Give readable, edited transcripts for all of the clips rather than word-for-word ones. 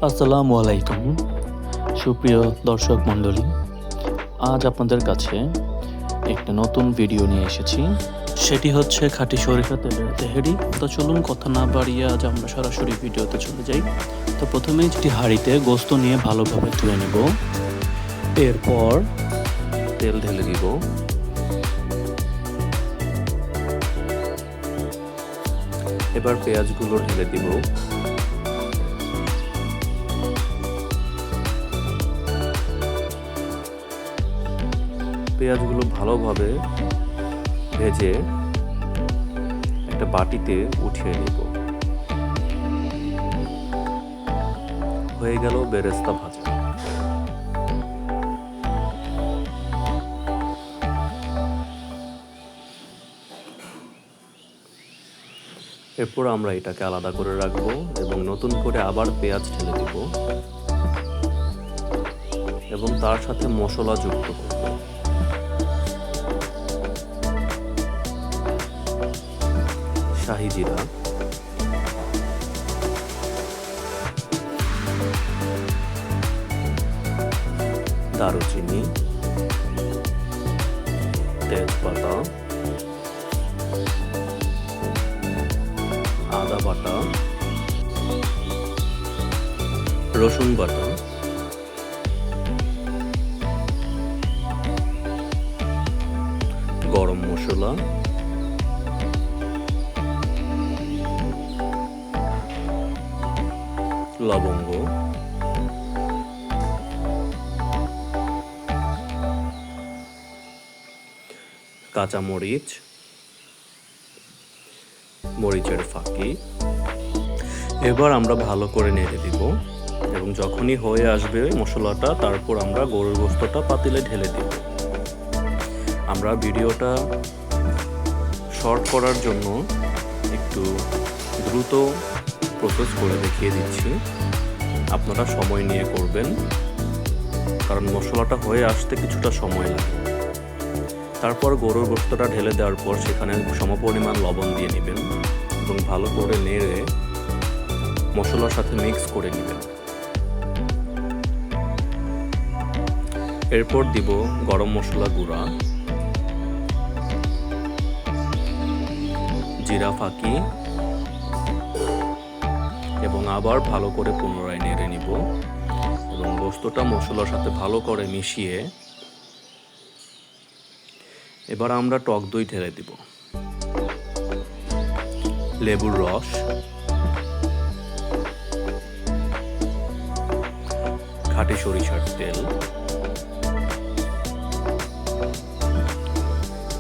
আসসালামু আলাইকুম সুপ্রিয় দর্শক মণ্ডলী, আজ আপনাদের কাছে একটা নতুন ভিডিও নিয়ে এসেছি। সেটি হচ্ছে খাঁটি সরিষা তেলের তেহেরি। তো চলুন কথা না বাড়িয়ে আজ আমরা সরাসরি ভিডিওতে চলে যাই। তো প্রথমেই একটি হাঁড়িতে গোস্ত নিয়ে ভালোভাবে ধুয়ে নিব। এরপর তেল ঢেলে দিব। এবার পেঁয়াজগুলো ঢেলে দিব। পেঁয়াজগুলো ভালোভাবে ভেজে একটা বাটিতে উঠিয়ে নেব। হয়ে গেল বেরেস্তা ভাজা। এরপর আমরা এটাকে আলাদা করে রাখবো এবং নতুন করে আবার পেঁয়াজ ঢেলে দিব এবং তার সাথে মশলা যুক্ত করব। শাহি জিরা, দারুচিনি, তেজপাতা, আদা বাটা, রসুন বাটা, গরম মশলা, লবঙ্গ, কাঁচামরিচ, মরিচের ফাঁকি। এবার আমরা ভালো করে নেড়ে দিব এবং যখনই হয়ে আসবে মশলাটা, তারপর আমরা গরুর গোশতটা পাতিলে ঢেলে দিব। আমরা ভিডিওটা শর্ট করার জন্য একটু দ্রুত প্রসেস করে দেখিয়ে দিচ্ছি। আপনারা সময় নিয়ে করবেন, কারণ মশলাটা হয়ে আসতে কিছুটা সময় লাগে। তারপর গরুর গোশতটা ঢেলে দেওয়ার পর সেখানে সমপরিমাণ লবণ দিয়ে নেবেন এবং ভালো করে নেড়ে মশলার সাথে মিক্স করে নেবেন। এরপর দিব গরম মশলা গুঁড়া, জিরা ফাঁকি এবং আবার ভালো করে পুনরায় নেড়ে নিব এবং গোশতটা মশলার সাথে ভালো করে মিশিয়ে এবার আমরা টক দই ঢেলে দিব, লেবুর রস, খাঁটি সরিষার তেল,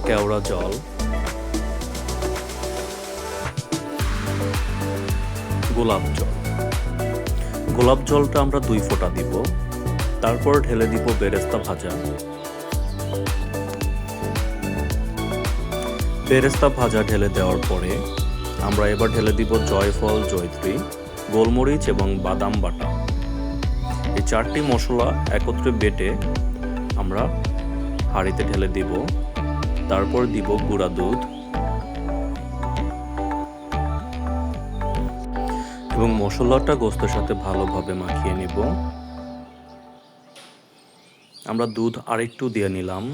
কেওড়া জল, গোলাপ জল। গোলাপ জলটা আমরা 2 ফোঁটা দিব। তারপর ঢেলে দিব বেরেস্তা ভাজা। বেরেস্তা ভাজা ঢেলে দেওয়ার পরে আমরা এবার ঢেলে দিব জয়ফল, জয়ত্রী, গোলমরিচ এবং বাদাম বাটা। এই 4টি মশলা একত্রে বেটে আমরা হাঁড়িতে ঢেলে দিব। তারপর দিব গুঁড়া দুধ এবং মশলাটা গোশতের সাথে ভালোভাবে মাখিয়ে নিব। আমরা দুধ আরেকটু দিয়ে নিলাম,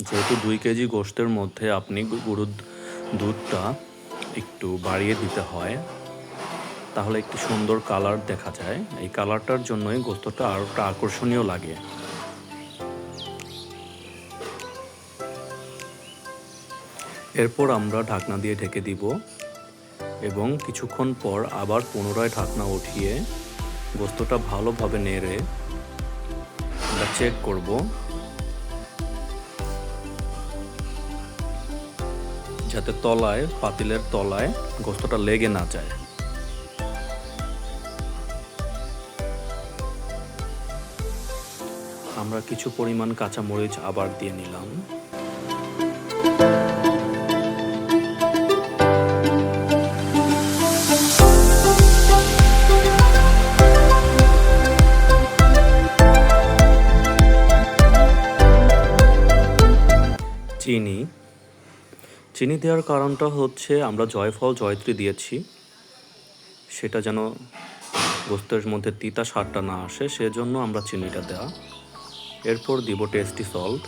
যেহেতু 2 কেজি গোশতের মধ্যে আপনি গরুর দুধটা একটু বাড়িয়ে দিতে হয়, তাহলে একটি সুন্দর কালার দেখা যায়। এই কালারটার জন্যই গোশতটা আরও একটা আকর্ষণীয় লাগে। এরপর আমরা ঢাকনা দিয়ে ঢেকে দিব এবং কিছুক্ষণ পর আবার পুনরায় ঢাকনা উঠিয়ে গোশতটা ভালোভাবে নেড়ে আমরা চেক করব যাতে পাতিলের তলায় গোশতটা লেগে না যায়। আমরা কিছু পরিমাণ কাঁচামরিচ আবার দিয়ে নিলাম। চিনি দেওয়ার কারণটা হচ্ছে আমরা জয়ফল, জয়ত্রী দিয়েছি, সেটা যেন গোস্তের মধ্যে তিতা স্বাদটা না আসে, সেজন্য আমরা চিনিটা দেওয়া। এরপর দিব টেস্টি সল্ট।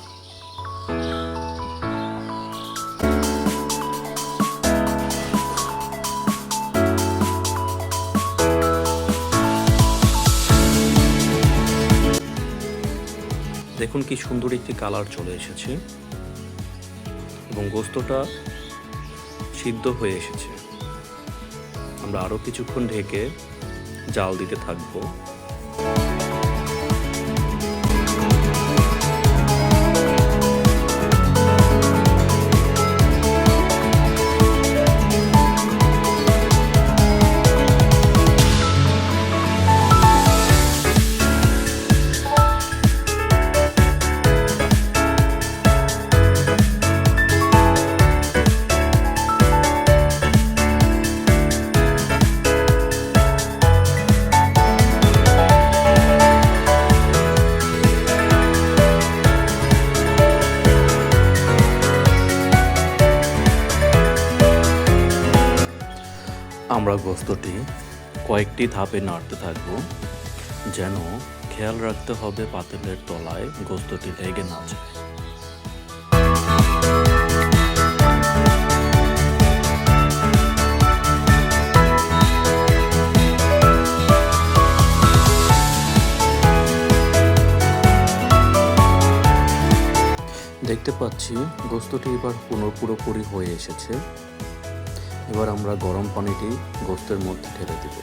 দেখুন কি সুন্দর একটি কালার চলে এসেছে এবং গোস্তটা সিদ্ধ হয়ে এসেছে। আমরা আরও কিছুক্ষণ ঢেকে জাল দিতে থাকবো। আমরা গোস্তটি কয়েকটি ধাপে নাড়তে থাকবো, যেন খেয়াল রাখতে হবে পাতিলের তলায় গোস্তটি লেগে না যায়। দেখতে পাচ্ছি গোস্তটি এবার পুরোপুরি হয়ে এসেছে। এবার আমরা গরম পানিটি গোস্তের মধ্যে ঢেলে দেব।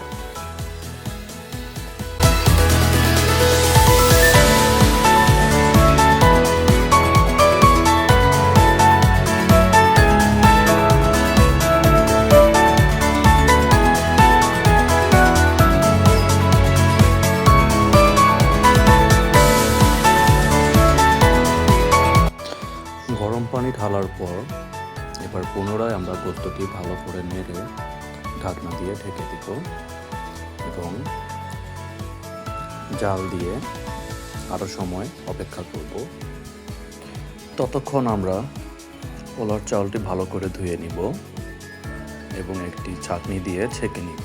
গরম পানি ঢালার পর এবার পুনরায় আমরা গোস্তটি ভালো করে নেড়ে ঢাকনা দিয়ে ঢেকে দিব এবং জাল দিয়ে আরও সময় অপেক্ষা করব। ততক্ষণ আমরা পোলার চাউলটি ভালো করে ধুয়ে নিব এবং একটি ছাঁকনি দিয়ে ছেঁকে নিব।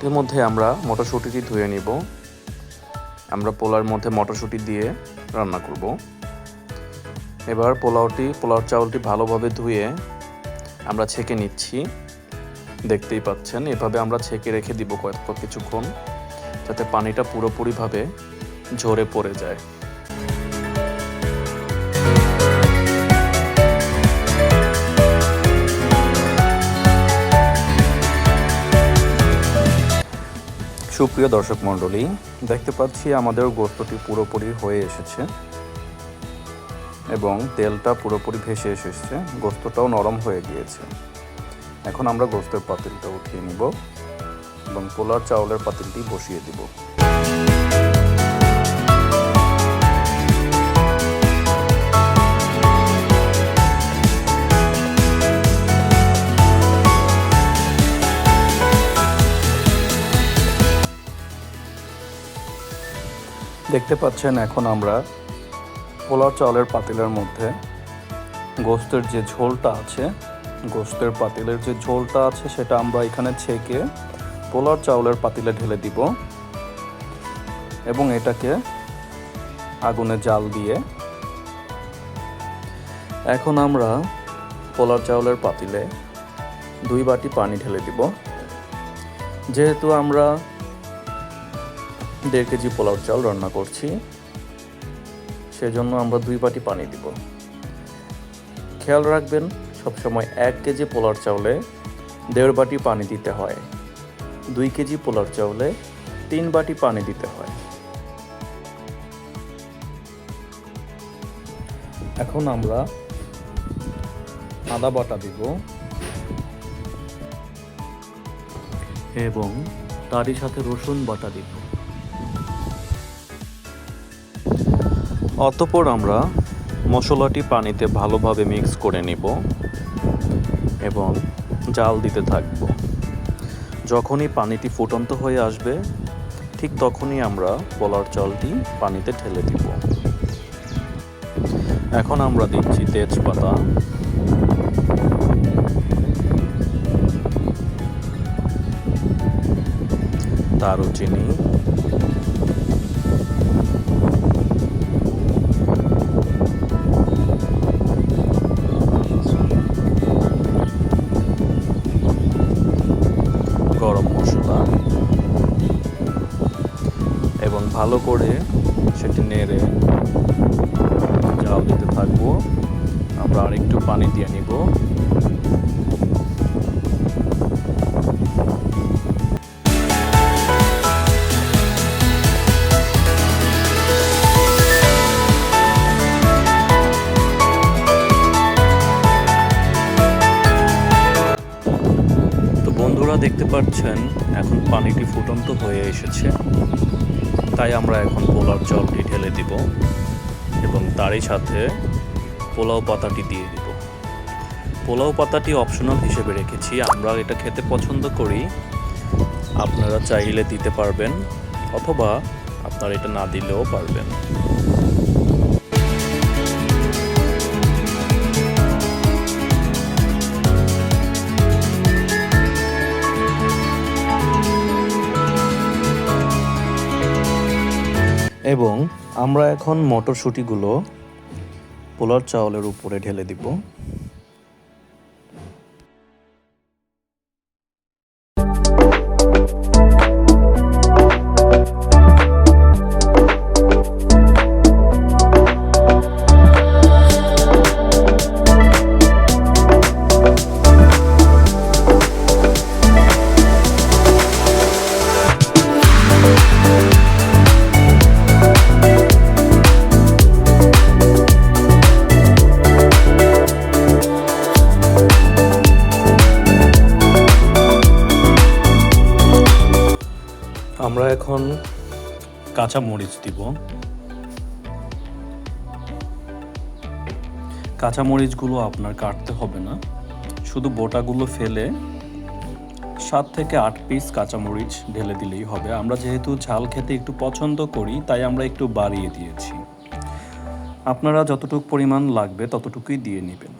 এর মধ্যে আমরা মটরশুঁটিটি ধুয়ে নিব। আমরা পোলার মধ্যে মটরশুঁটি দিয়ে রান্না করব। এবার পোলাও চাউলটি ভালোভাবে ধুয়ে আমরা ছেঁকে নিচ্ছি। দেখতেই পাচ্ছেন, এভাবে আমরা ছেঁকে রেখে দিব কিছুক্ষণ, যাতে পানিটা পুরোপুরিভাবে ঝরে পড়ে যায়। সুপ্রিয় দর্শক মণ্ডলী, দেখতে পাচ্ছি আমাদের গোস্তটি পুরোপুরি হয়ে এসেছে এবং তেলটা পুরোপুরি ভেসে এসেছে, গোস্তটাও নরম হয়ে গিয়েছে। এখন আমরা গোস্তের পাতিলটা উঠিয়ে নিব এবং পোলার চাউলের পাতিলটি বসিয়ে দিব। দেখতে পাচ্ছেন, এখন আমরা পোলাও চাউলের পাতিলের মধ্যে গোস্তের যে ঝোলটা আছে, গোস্তের পাতিলের যে ঝোলটা আছে সেটা আমরা এখানে ছেঁকে পোলাও চাউলের পাতিলে ঢেলে দিব এবং এটাকে আগুনে জাল দিয়ে এখন আমরা পোলাও চাউলের পাতিলে 2 বাটি পানি ঢেলে দিব। যেহেতু আমরা 1.5 কেজি পোলাও চাল রান্না করছি, সেজন্য আমরা 2 বাটি পানি দিব। খেয়াল রাখবেন, সবসময় 1 কেজি পোলাও চাউলে 1.5 বাটি পানি দিতে হয়, 2 কেজি পোলাও চাউলে 3 বাটি পানি দিতে হয়। এখন আমরা আদা বাটা দিব এবং তারই সাথে রসুন বাটা দিব। অতঃপর আমরা মশলাটি পানিতে ভালোভাবে মিক্স করে নিব এবং জাল দিতে থাকব। যখনই পানিটি ফুটন্ত হয়ে আসবে ঠিক তখনই আমরা পোলার চালটি পানিতে ঢেলে দিব। এখন আমরা দিচ্ছি তেজপাতা, দারুচিনি, গরম মশলা এবং ভালো করে সেটি নেড়ে জাল দিতে থাকবো। আমরা আরেকটু পানি দিয়ে নিব। তো বন্ধুরা দেখতে পাচ্ছেন এখন পানিটি ফুটন্ত হয়ে এসেছে, তাই আমরা এখন পোলার চালটি ঢেলে দিব এবং তারই সাথে পোলাও পাতাটি দিয়ে দিব। পোলাও পাতাটি অপশনাল হিসেবে রেখেছি, আমরা এটা খেতে পছন্দ করি। আপনারা চাইলে দিতে পারবেন অথবা আপনারা এটা না দিলেও পারবেন। এবং আমরা এখন মটরশুঁটিগুলো পোলার চাউলের উপরে ঢেলে দিব। আমরা এখন কাঁচা মরিচ দিব। কাঁচা মরিচগুলো আপনার কাটতে হবে না, শুধু বোটাগুলো ফেলে 7 থেকে 8 পিস কাঁচা মরিচ ঢেলে দিলেই হবে। আমরা যেহেতু ঝাল খেতে একটু পছন্দ করি তাই আমরা একটু বাড়িয়ে দিয়েছি। আপনারা যতটুকু পরিমাণ লাগবে ততটুকুই দিয়ে নেবেন।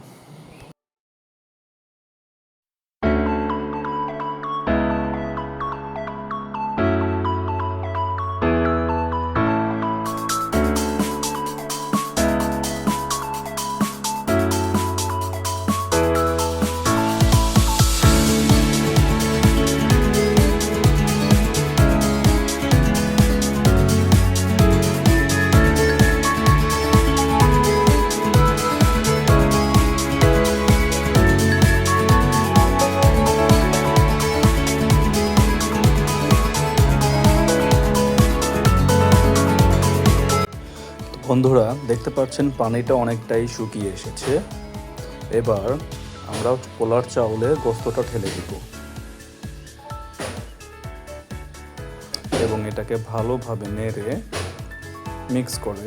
বন্ধুরা দেখতে পাচ্ছেন পানিটা অনেকটাই শুকিয়ে এসেছে। এবার আমরা পোলার চাউলে গোস্তটা ঢেলে দিব এবং এটাকে ভালোভাবে নেড়ে মিক্স করে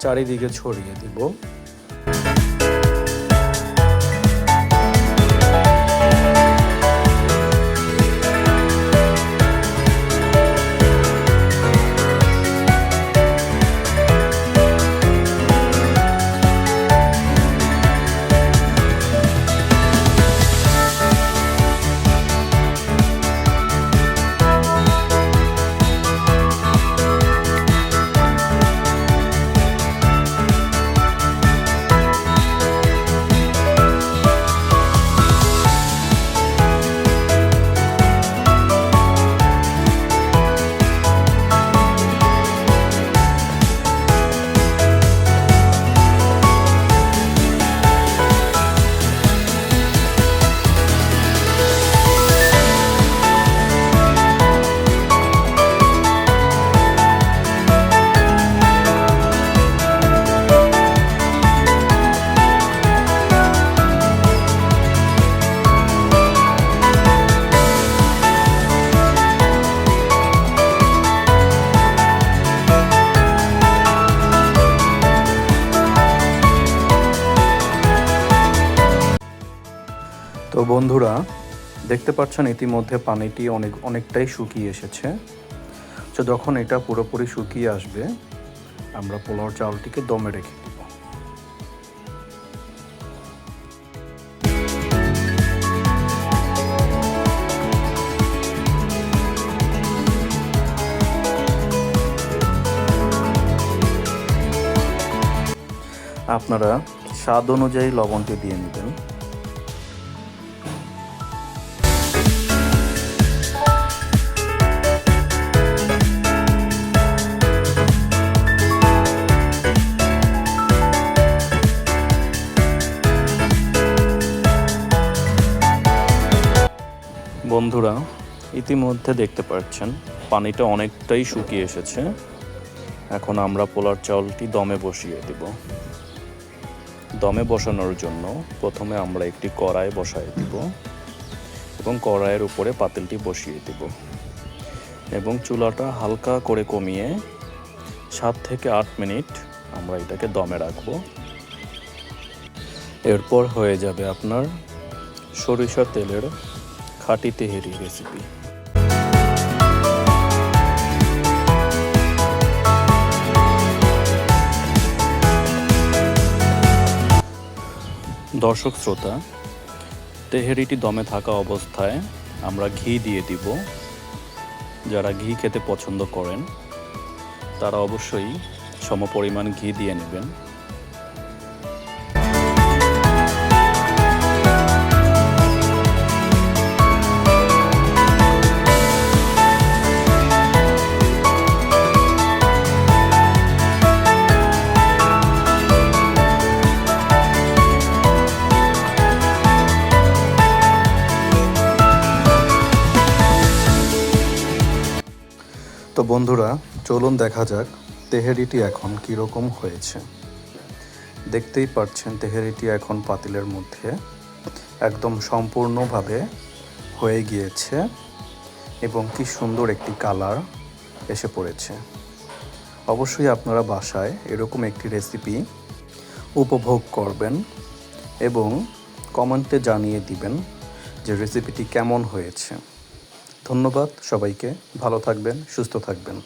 চারিদিকে ছড়িয়ে দিব। তো বন্ধুরা দেখতে পাচ্ছেন ইতিমধ্যে পানিটি অনেকটাই শুকিয়ে এসেছে। তো যখন এটা পুরোপুরি শুকিয়ে আসবে আমরা পোলাও চাউলটিকে দমে রেখে দেব। আপনারা স্বাদ অনুযায়ী লবণটি দিয়ে নেবেন। বন্ধুরা, ইতিমধ্যে দেখতে পাচ্ছেন পানিটা অনেকটাই শুকিয়ে এসেছে। এখন আমরা পোলার চাউলটি দমে বসিয়ে দেব। দমে বসানোর জন্য প্রথমে আমরা একটি কড়াই বসাই দিব এবং কড়াইয়ের উপরে পাতিলটি বসিয়ে দেব এবং চুলাটা হালকা করে কমিয়ে 7 থেকে 8 মিনিট আমরা এটাকে দমে রাখবো। এরপর হয়ে যাবে আপনার সরিষার তেলের খাঁটি তেহেরি রেসিপি। দর্শক শ্রোতা, তেহেরিটি দমে থাকা অবস্থায় আমরা ঘি দিয়ে দিব। যারা ঘি খেতে পছন্দ করেন তারা অবশ্যই সমপরিমাণ ঘি দিয়ে নেবেন। তো বন্ধুরা, চলুন দেখা যাক তেহেরিটি এখন কীরকম হয়েছে। দেখতেই পাচ্ছেন তেহেরিটি এখন পাতিলের মধ্যে একদম সম্পূর্ণভাবে হয়ে গিয়েছে এবং কি সুন্দর একটি কালার এসে পড়েছে। অবশ্যই আপনারা বাসায় এরকম একটি রেসিপি উপভোগ করবেন এবং কমেন্টে জানিয়ে দিবেন যে রেসিপিটি কেমন হয়েছে। ধন্যবাদ সবাইকে। ভালো থাকবেন, সুস্থ থাকবেন।